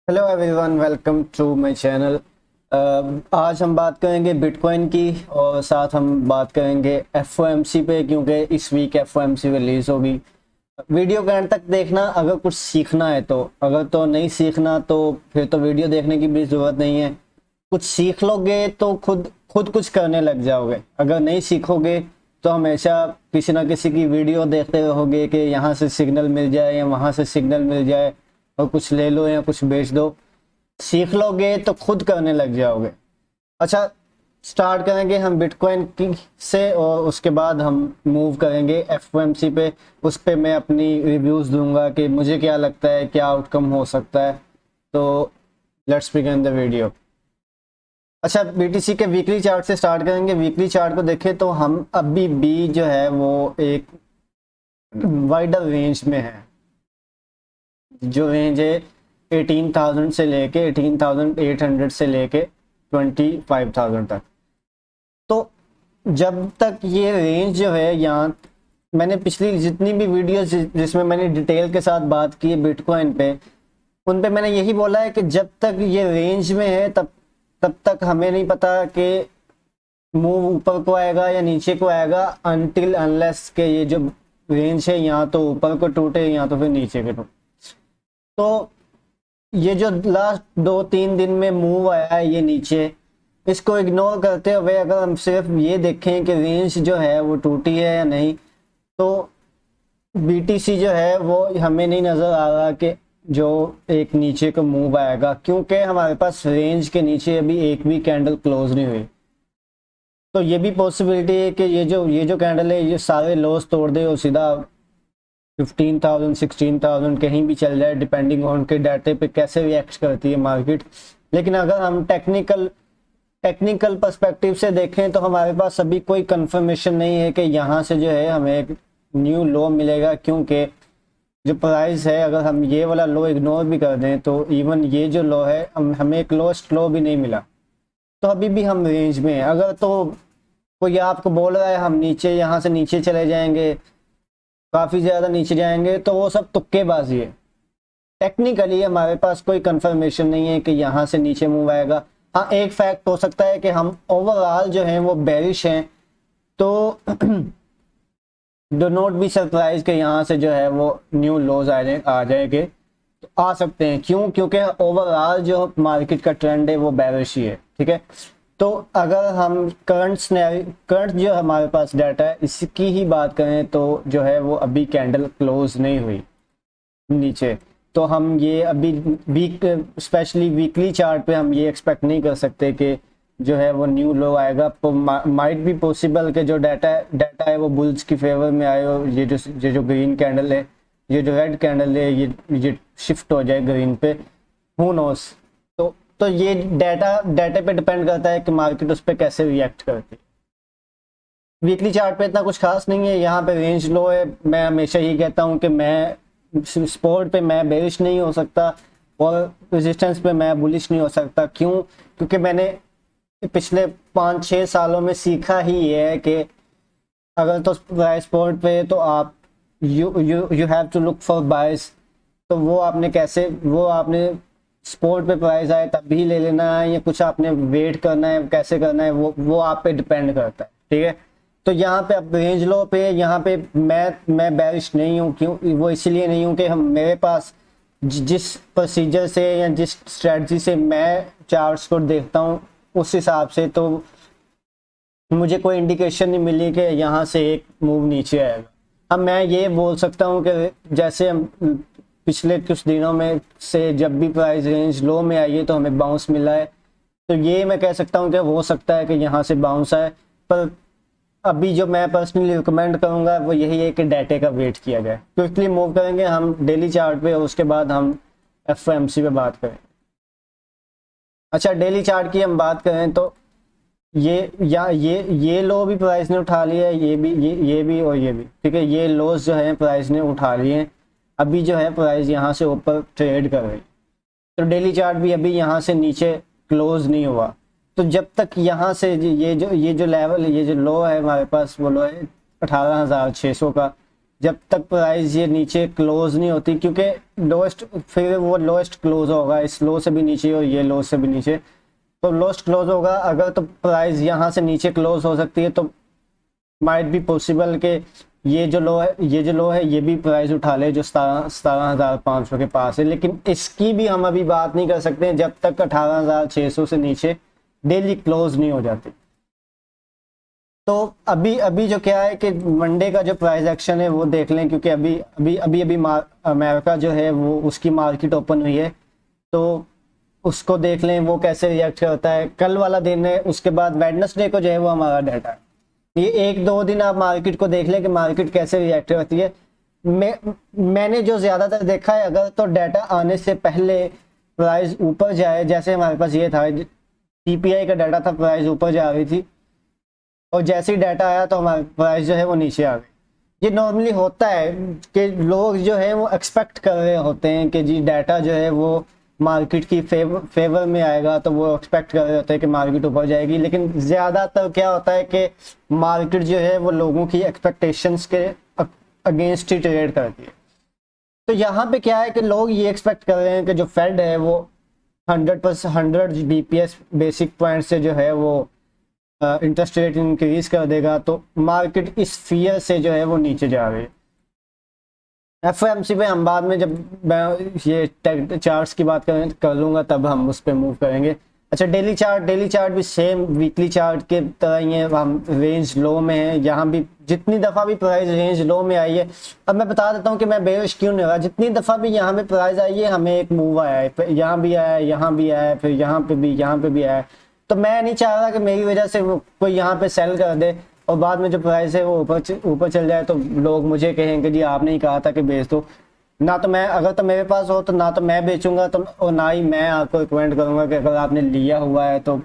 Hello everyone, welcome to my channel. आज हम बात करेंगे बिटकॉइन की और साथ हम बात करेंगे एफओएमसी पे, क्योंकि इस वीक एफओएमसी रिलीज होगी। वीडियो के एंड तक देखना अगर कुछ सीखना है तो, अगर तो नहीं सीखना तो फिर तो वीडियो देखने की भी ज़रूरत नहीं है। कुछ सीख लोगे तो खुद खुद कुछ करने लग जाओगे। अगर नहीं सीखोगे तो हमेशा किसी ना किसी की वीडियो देखते रहोगे कि यहाँ से सिग्नल मिल जाए या वहाँ से सिग्नल मिल जाए और कुछ ले लो या कुछ बेच दो। सीख लोगे तो खुद करने लग जाओगे। अच्छा, स्टार्ट करेंगे हम बिटकॉइन की से और उसके बाद हम मूव करेंगे एफओएमसी पे। उस पे मैं अपनी रिव्यूज़ दूंगा कि मुझे क्या लगता है, क्या आउटकम हो सकता है। तो लेट्स बिगिन द वीडियो। अच्छा, बीटीसी के वीकली चार्ट से स्टार्ट करेंगे। वीकली चार्ट को देखें तो हम अभी भी जो है वो एक वाइडर रेंज में है। जो रेंज है 18,000 से लेके 18,800 से लेके 25,000 तक। तो जब तक ये रेंज जो है, यहाँ मैंने पिछली जितनी भी वीडियोस जिसमें मैंने डिटेल के साथ बात की है बिटकॉइन पे, उन पे मैंने यही बोला है कि जब तक ये रेंज में है तब तब तक हमें नहीं पता कि मूव ऊपर को आएगा या नीचे को आएगा, अनटिल अनलेस के ये जो रेंज है यहाँ तो ऊपर को टूटे या तो फिर नीचे को टूटे। तो ये जो लास्ट 2-3 दिन में मूव आया है ये नीचे, इसको इग्नोर करते हुए अगर हम सिर्फ ये देखें कि रेंज जो है वो टूटी है या नहीं, तो बीटीसी जो है वो हमें नहीं नज़र आ रहा कि जो एक नीचे को मूव आएगा, क्योंकि हमारे पास रेंज के नीचे अभी एक भी कैंडल क्लोज नहीं हुई। तो ये भी पॉसिबिलिटी है कि ये जो कैंडल है ये सारे लॉस तोड़ दे और सीधा 15,000 16,000 कहीं भी चल जाए, डिपेंडिंग ऑन के डाटे पे कैसे रिएक्ट करती है मार्केट। लेकिन अगर हम टेक्निकल पर्सपेक्टिव से देखें तो हमारे पास अभी कोई कंफर्मेशन नहीं है कि यहाँ से जो है हमें एक न्यू लो मिलेगा, क्योंकि जो प्राइस है अगर हम ये वाला लो इग्नोर भी कर दें तो इवन ये जो लो है हमें एक लोएस्ट लो भी नहीं मिला। तो अभी भी हम रेंज में हैं। अगर तो कोई आपको बोल रहा है हम नीचे, यहाँ से नीचे चले जाएंगे, काफ़ी ज़्यादा नीचे जाएंगे, तो वो सब तुक्केबाजी है। टेक्निकली हमारे पास कोई कंफर्मेशन नहीं है कि यहाँ से नीचे मूव आएगा। हाँ, एक फैक्ट हो सकता है कि हम ओवरऑल जो हैं वो बेरिश हैं, तो डो नॉट बी सरप्राइज के यहाँ से जो है वो न्यू लोज आ जाएंगे, तो आ सकते हैं। क्योंकि ओवरऑल जो मार्केट का ट्रेंड है वो बेरिश ही है, ठीक है। तो अगर हम करंट जो हमारे पास डाटा है इसकी ही बात करें तो जो है वो अभी कैंडल क्लोज नहीं हुई नीचे, तो हम ये अभी स्पेशली वीकली चार्ट पे हम ये एक्सपेक्ट नहीं कर सकते कि जो है वो न्यू लो आएगा। तो माइट भी पॉसिबल कि जो डाटा है वो बुल्स की फेवर में आए और ये जो ग्रीन कैंडल है, ये जो रेड कैंडल है, ये शिफ्ट हो जाए ग्रीन पे, हु नोस। तो ये डाटा पे डिपेंड करता है कि मार्केट उस पर कैसे रिएक्ट करती है। वीकली चार्ट पे इतना कुछ खास नहीं है। यहाँ पे रेंज लो है। मैं हमेशा ही कहता हूँ कि मैं स्पोर्ट पे मैं बेरिश नहीं हो सकता और रेजिस्टेंस पे मैं बुलिश नहीं हो सकता। क्यों? क्योंकि मैंने पिछले 5-6 सालों में सीखा ही है कि अगर तो स्पोर्ट पे तो आप you have to look for bias. तो वो आपने स्पोर्ट पे प्राइस आए तब भी ले लेना है या कुछ आपने वेट करना है, कैसे करना है, वो आप पे डिपेंड करता है, ठीक है। तो यहाँ पे अब रेंज लो पे यहाँ पे मैं बेरिश नहीं हूँ। क्यों? वो इसलिए नहीं हूँ कि मेरे पास जिस प्रोसीजर से या जिस स्ट्रेटजी से मैं चार्ट्स को देखता हूँ उस हिसाब से तो मुझे कोई इंडिकेशन नहीं मिली कि यहाँ से एक मूव नीचे आएगा। अब मैं ये बोल सकता हूँ कि जैसे हम पिछले कुछ दिनों में से जब भी प्राइस रेंज लो में आई है तो हमें बाउंस मिला है, तो ये मैं कह सकता हूँ कि हो सकता है कि यहाँ से बाउंस आए। पर अभी जो मैं पर्सनली रिकमेंड करूँगा वो यही है कि डाटे का वेट किया जाए। क्विकली मूव करेंगे हम डेली चार्ट पे और उसके बाद हम एफओएमसी पे बात करें। अच्छा, डेली चार्ट की हम बात करें तो ये लो भी प्राइस ने उठा लिया है, ये भी और ये भी, ठीक है। ये लोस जो है प्राइस ने उठा लिए हैं। अभी जो है प्राइस यहाँ से ऊपर ट्रेड कर रही है, तो डेली चार्ट भी अभी यहाँ से नीचे क्लोज नहीं हुआ। तो जब तक यहाँ से ये जो लेवल, ये जो लो है हमारे पास, वो लो है 18,600 का। जब तक प्राइस ये नीचे क्लोज नहीं होती, क्योंकि लोएस्ट फिर वो लोएस्ट क्लोज होगा इस लो से भी नीचे और ये लो से भी नीचे, तो लोएस्ट क्लोज होगा अगर, तो प्राइस यहाँ से नीचे क्लोज हो सकती है, तो माइट भी पॉसिबल कि ये जो लो है ये भी प्राइस उठा ले जो 17,500 के पास है। लेकिन इसकी भी हम अभी बात नहीं कर सकते जब तक 18,600 से नीचे डेली क्लोज नहीं हो जाती। तो अभी जो क्या है कि मंडे का जो प्राइस एक्शन है वो देख लें, क्योंकि अभी अमेरिका जो है वो उसकी मार्केट ओपन हुई है, तो उसको देख लें वो कैसे रिएक्ट करता है। कल वाला दिन है, उसके बाद वेडनेसडे को जो है वो हमारा डाटा है। ये 1-2 दिन आप मार्केट को देख लें कि मार्केट कैसे रिएक्ट करती है। मैंने जो ज़्यादातर देखा है, अगर तो डाटा आने से पहले प्राइस ऊपर जाए, जैसे हमारे पास ये था टीपीआई का डाटा था, प्राइस ऊपर जा रही थी और जैसे ही डाटा आया तो हमारा प्राइस जो है वो नीचे आ गई। ये नॉर्मली होता है कि लोग जो है वो एक्सपेक्ट कर रहे होते हैं कि जी डाटा जो है वो मार्केट की फेवर में आएगा, तो वो एक्सपेक्ट कर रहे होते हैं कि मार्केट ऊपर जाएगी। लेकिन ज़्यादातर क्या होता है कि मार्केट जो है वो लोगों की एक्सपेक्टेशंस के अगेंस्ट ही ट्रेड करती है। तो यहाँ पे क्या है कि लोग ये एक्सपेक्ट कर रहे हैं कि जो फेड है वो 100 बीपीएस बेसिक पॉइंट से जो है वो इंटरेस्ट रेट इंक्रीज कर देगा, तो मार्केट इस फियर से जो है वो नीचे जा रही है। एफओएमसी पे हम बाद में, जब मैं ये चार्ट्स की बात कर लूँगा तब हम उस पर मूव करेंगे। अच्छा, डेली चार्ट भी सेम वीकली चार्ट के तरह ही है, हम रेंज लो में है। यहाँ भी जितनी दफ़ा भी प्राइस रेंज लो में आई है, अब मैं बता देता हूँ कि मैं बेरिश क्यों नहीं रहा। जितनी दफ़ा भी यहाँ पे प्राइस आई है हमें एक मूव आया है, यहाँ भी आया है, यहाँ भी आया है, फिर यहाँ पे भी आया है। तो मैं नहीं चाह रहा कि मेरी वजह से कोई यहाँ पे सेल कर दे और बाद में जो प्राइस है वो ऊपर चल जाए तो लोग मुझे कहेंगे जी आपने ही कहा था कि बेच दो। ना तो मैं, अगर तो मेरे पास हो तो ना तो मैं बेचूंगा, तो और ना ही मैं आपको रिकमेंड करूंगा कि अगर आपने लिया हुआ है तो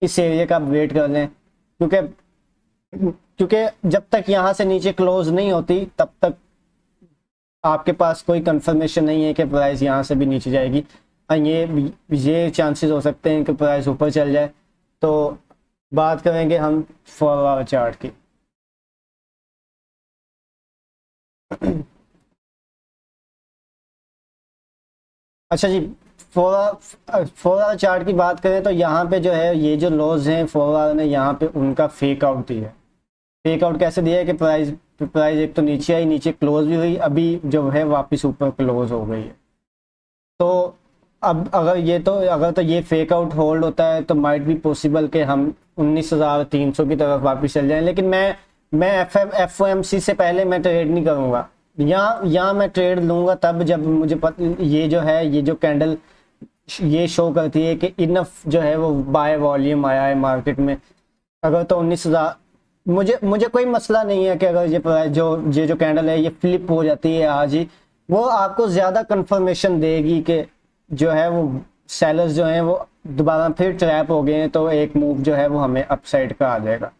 इस एरिया का आप वेट कर लें, क्योंकि जब तक यहाँ से नीचे क्लोज नहीं होती तब तक आपके पास कोई कंफर्मेशन नहीं है कि प्राइस यहाँ से भी नीचे जाएगी। ये चांसेस हो सकते हैं कि प्राइस ऊपर चल जाए। तो बात करेंगे हम 4 आवर चार्ट की। अच्छा जी, 4 आवर चार्ट की बात करें तो यहाँ पे जो है ये जो लॉज हैं 4 आवर ने यहाँ पे उनका फेक आउट दिया है। फेक आउट कैसे दिया है कि प्राइस एक तो नीचे आई, नीचे क्लोज भी हुई, अभी जो है वापस ऊपर क्लोज हो गई है। तो अब अगर तो ये फेक आउट होल्ड होता है तो माइट भी पॉसिबल कि हम 19,300 की तरफ वापस चल जाएं। लेकिन मैं एफओएमसी से पहले मैं ट्रेड नहीं करूँगा। यहाँ मैं ट्रेड लूँगा तब जब मुझे ये जो कैंडल ये शो करती है कि इनफ जो है वो बाय वॉल्यूम आया है मार्केट में। अगर तो 19,000, मुझे कोई मसला नहीं है कि अगर ये जो कैंडल है ये फ्लिप हो जाती है आज ही, वो आपको ज़्यादा कंफर्मेशन देगी कि जो है वो सेलर्स जो हैं वो दोबारा फिर ट्रैप हो गए हैं, तो एक मूव जो है वो हमें अपसाइड का आ जाएगा।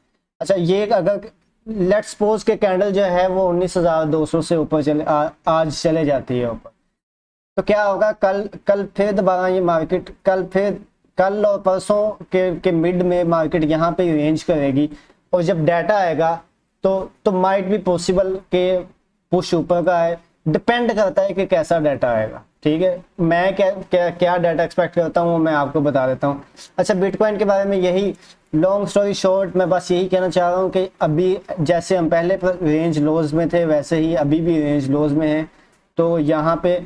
अच्छा, ये अगर लेट्स सपोज के कैंडल जो है वो 19,200 से ऊपर आज चले जाती है ऊपर, तो क्या होगा, कल फिर दोबारा ये मार्केट कल और परसों के मिड में मार्केट यहाँ पे रेंज करेगी और जब डाटा आएगा तो माइट भी पॉसिबल के पुश ऊपर का है। डिपेंड करता है कि कैसा डाटा आएगा। ठीक है, मैं क्या डाटा एक्सपेक्ट करता हूँ मैं आपको बता देता हूँ। अच्छा, बिटकॉइन के बारे में यही लॉन्ग स्टोरी शॉर्ट मैं बस यही कहना चाह रहा हूँ कि अभी जैसे हम पहले रेंज लोज में थे वैसे ही अभी भी रेंज लोज में है। तो यहाँ पे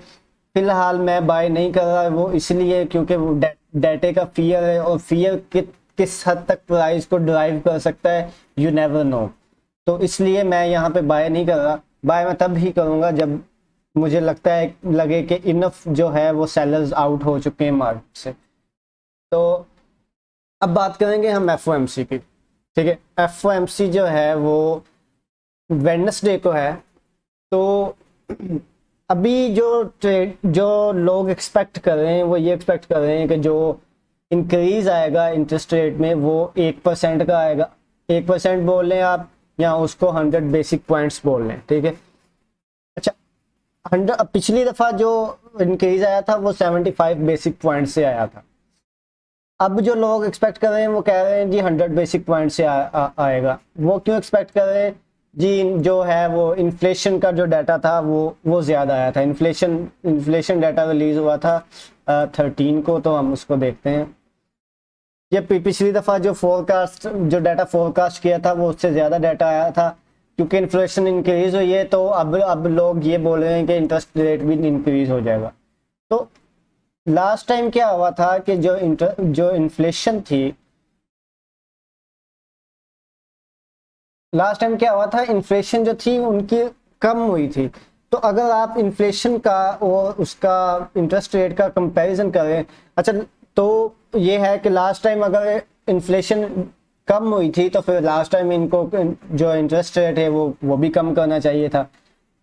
फिलहाल मैं बाय नहीं कर रहा, वो इसलिए क्योंकि वो डाटे का फियर है और फियर किस हद तक प्राइस को ड्राइव कर सकता है यू नेवर नो। तो इसलिए मैं यहाँ पे बाय नहीं कर रहा। बाय मैं तब ही करूँगा जब मुझे लगे कि इनफ जो है वो सेलर्स आउट हो चुके हैं मार्केट से। तो अब बात करेंगे हम एफओएमसी की। ठीक है, एफओएमसी जो है वो वेडनेसडे को है। तो अभी जो लोग एक्सपेक्ट कर रहे हैं वो ये एक्सपेक्ट कर रहे हैं कि जो इंक्रीज आएगा इंटरेस्ट रेट में वो 1% का आएगा। 1% बोल लें आप या उसको 100 बेसिक पॉइंट्स बोल लें। ठीक है, अच्छा, 100 पिछली दफ़ा जो इंक्रीज आया था वो 75 बेसिक पॉइंट से आया था। अब जो लोग एक्सपेक्ट कर रहे हैं वो कह रहे हैं जी 100 बेसिक पॉइंट से आएगा। वो क्यों एक्सपेक्ट कर रहे हैं? जी जो है वो इन्फ्लेशन का जो डाटा था वो ज़्यादा आया था। इन्फ्लेशन डाटा रिलीज़ हुआ था 13 को, तो हम उसको देखते हैं। ये पिछली दफ़ा जो डाटा फोरकास्ट किया था वो उससे ज़्यादा डाटा आया था, क्योंकि इन्फ्लेशन इंक्रीज़ हुई है, तो अब लोग ये बोल रहे हैं कि इंटरेस्ट रेट भी इंक्रीज़ हो जाएगा। तो लास्ट टाइम क्या हुआ था कि जो इन्फ्लेशन थी, लास्ट टाइम क्या हुआ था, इन्फ्लेशन जो थी उनकी कम हुई थी। तो अगर आप इन्फ्लेशन का और उसका इंटरेस्ट रेट का कंपैरिजन करें, अच्छा, तो ये है कि लास्ट टाइम अगर इन्फ्लेशन कम हुई थी तो फिर लास्ट टाइम इनको जो इंटरेस्ट रेट है वो भी कम करना चाहिए था।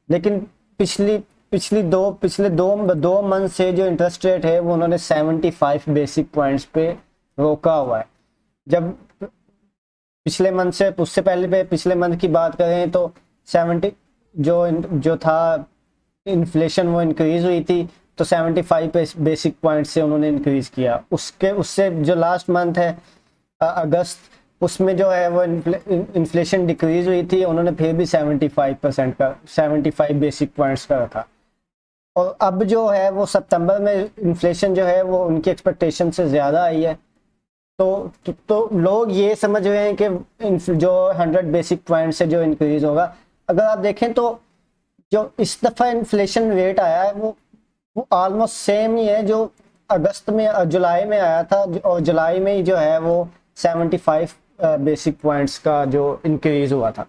लेकिन पिछले दो मंथ से जो इंटरेस्ट रेट है वो उन्होंने 75 बेसिक पॉइंट्स पे रोका हुआ है। जब पिछले मंथ से उससे पहले पे पिछले मंथ की बात करें तो 70 जो था इन्फ्लेशन वो इंक्रीज हुई थी, तो 75 बेसिक पॉइंट से उन्होंने इंक्रीज किया। उससे जो लास्ट मंथ है अगस्त, उसमें जो है वो इन्फ्लेशन डिक्रीज हुई थी, उन्होंने फिर भी 75 बेसिक पॉइंट्स का रखा। और अब जो है वो सितंबर में इन्फ्लेशन जो है वो उनकी एक्सपेक्टेशन से ज़्यादा आई है। तो लोग ये समझ रहे हैं कि जो 100 बेसिक पॉइंट से जो इंक्रीज होगा, अगर आप देखें तो जो इस दफ़ा इन्फ्लेशन रेट आया है वो ऑलमोस्ट सेम ही है जो जुलाई में आया था, और जुलाई में ही जो है वो 75 बेसिक पॉइंट्स का जो इंक्रीज हुआ था।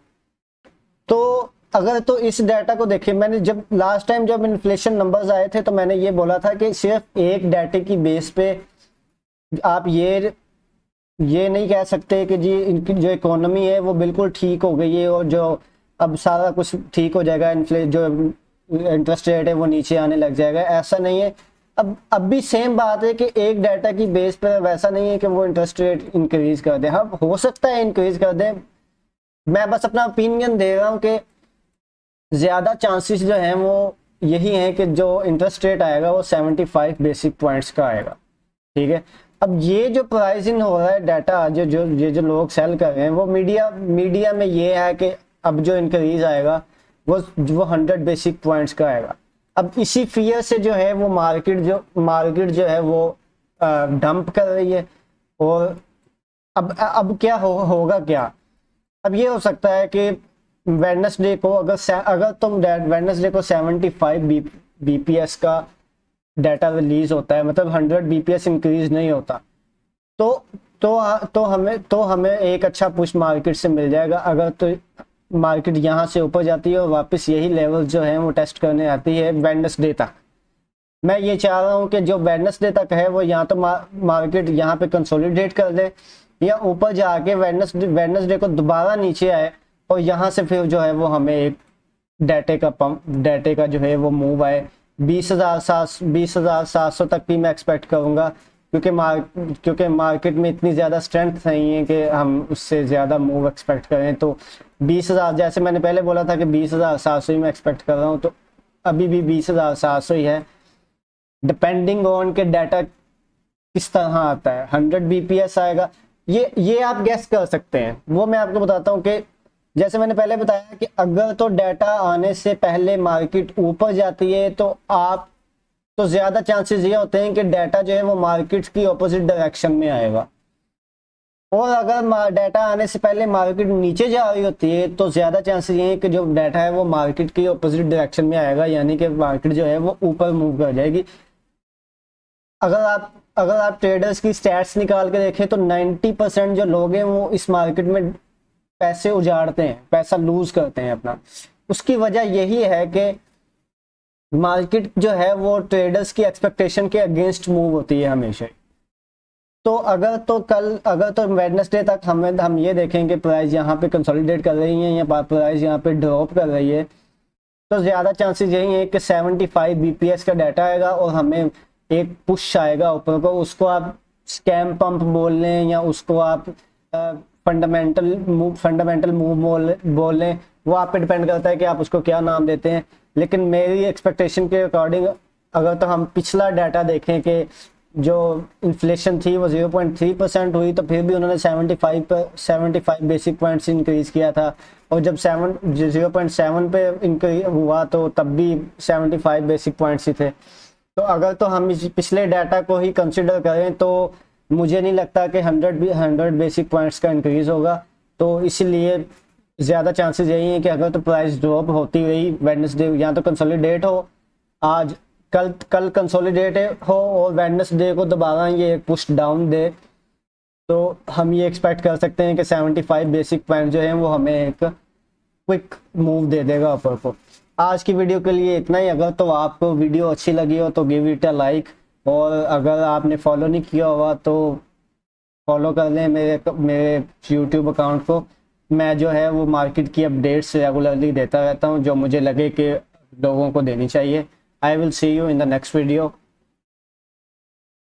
तो अगर तो इस डाटा को देखिए, मैंने जब लास्ट टाइम जब इन्फ्लेशन नंबर्स आए थे तो मैंने ये बोला था कि सिर्फ एक डाटे की बेस पे आप ये नहीं कह सकते कि जी इनकी जो इकोनॉमी है वो बिल्कुल ठीक हो गई है और जो अब सारा कुछ ठीक हो जाएगा, जो इंटरेस्ट रेट है वो नीचे आने लग जाएगा। ऐसा नहीं है। अब भी सेम बात है कि एक डाटा की बेस पर वैसा नहीं है कि वो इंटरेस्ट रेट इंक्रीज कर दे। हाँ, हो सकता है इंक्रीज कर दे, मैं बस अपना ओपिनियन दे रहा हूँ कि ज़्यादा चांसेस जो हैं वो यही हैं कि जो इंटरेस्ट रेट आएगा वो 75 बेसिक पॉइंट्स का आएगा। ठीक है। अब ये जो प्राइसिंग हो रहा है डाटा, जो लोग सेल कर रहे हैं, वो मीडिया में ये है कि अब जो इंक्रीज आएगा वो 100 बेसिक पॉइंट्स का आएगा। अब इसी फियर से जो है वो मार्केट जो है वो डंप कर रही है। और अब क्या होगा क्या? अब ये हो सकता है कि वेडनेसडे को अगर तुम वेडनेसडे को 75 बीपीएस का डाटा रिलीज होता है, मतलब 100 बीपीएस इंक्रीज नहीं होता, तो हमें एक अच्छा पुश मार्केट से मिल जाएगा। अगर तो मार्केट यहाँ से ऊपर जाती है और वापस यही लेवल जो है वो टेस्ट करने आती है वेडनेसडे तक, मैं ये चाह रहा हूँ कि जो वेडनेसडे तक है वो यहाँ तो मार्केट यहाँ पे कंसोलिडेट कर दे, या ऊपर जाके वेडनेसडे को दोबारा नीचे आए और यहाँ से फिर जो है वो हमें एक डाटे का जो है वो मूव आए 20,700 तक भी मैं एक्सपेक्ट करूँगा, क्योंकि मार्केट में इतनी ज़्यादा स्ट्रेंथ नहीं है कि हम उससे ज़्यादा मूव एक्सपेक्ट करें। तो 20,000, जैसे मैंने पहले बोला था कि 20,700 ही मैं एक्सपेक्ट कर रहा हूँ, तो अभी भी 20,700 ही है, डिपेंडिंग ऑन के डाटा किस तरह आता है। 100 बीपीएस आएगा, ये आप गेस कर सकते हैं। वो मैं आपको बताता हूँ कि जैसे मैंने पहले बताया कि अगर तो डाटा आने से पहले मार्केट ऊपर जाती है तो ज़्यादा चांसेस ये होते हैं कि डाटा जो है वो मार्केट की ऑपोजिट डायरेक्शन में आएगा। और अगर डाटा आने से पहले मार्केट नीचे जा रही होती है तो ज़्यादा चांसेस ये हैं कि जो डाटा है वो मार्केट की ऑपोजिट डायरेक्शन में आएगा, यानी कि मार्केट जो है वो ऊपर मूव कर जाएगी। अगर आप ट्रेडर्स की स्टैट्स निकाल के देखें तो 90% जो लोग हैं वो इस मार्केट में पैसे उजाड़ते हैं, पैसा लूज करते हैं अपना। उसकी वजह यही है कि मार्केट जो है वो ट्रेडर्स की एक्सपेक्टेशन के अगेंस्ट मूव होती है हमेशा। तो अगर तो वेडनेसडे तक हम ये देखें कि प्राइस यहाँ पे कंसोलिडेट कर रही है या प्राइस यहाँ पे ड्रॉप कर रही है, तो ज़्यादा चांसेस यही है कि 75 बीपीएस का डाटा आएगा और हमें एक पुश आएगा ऊपर को। उसको आप स्कैम पंप बोल लें या उसको आप फंडामेंटल मूव बोल लें, वो आप पे डिपेंड करता है कि आप उसको क्या नाम देते हैं। लेकिन मेरी एक्सपेक्टेशन के अकॉर्डिंग अगर तो हम पिछला डाटा देखें कि जो इन्फ्लेशन थी वो 0.3% हुई, तो फिर भी उन्होंने 75 बेसिक पॉइंट्स इंक्रीज किया था। और जब 0.7 पे इंक्रीज हुआ तो तब भी 75 बेसिक पॉइंट्स ही थे। तो अगर तो हम इस पिछले डाटा को ही कंसिडर करें तो मुझे नहीं लगता कि 100 बेसिक पॉइंट्स का इंक्रीज होगा। तो इसीलिए ज़्यादा चांसेस यही हैं कि अगर तो प्राइस ड्रॉप होती रही, वेडनेसडे या तो कंसोलिडेट हो, आज कल कंसोलिडेट हो और वेडनेसडे को दोबारा ये एक पुश डाउन दे, तो हम ये एक्सपेक्ट कर सकते हैं कि 75 बेसिक पॉइंट जो है वो हमें एक क्विक मूव दे देगा ऊपर को। आज की वीडियो के लिए इतना ही। अगर तो आपको वीडियो अच्छी लगी हो तो गिव इट अ लाइक, और अगर आपने फॉलो नहीं किया हुआ तो फॉलो कर लें मेरे यूट्यूब अकाउंट को। मैं जो है वो मार्केट की अपडेट्स रेगुलरली देता रहता हूँ जो मुझे लगे कि लोगों को देनी चाहिए। I will see you in the next video.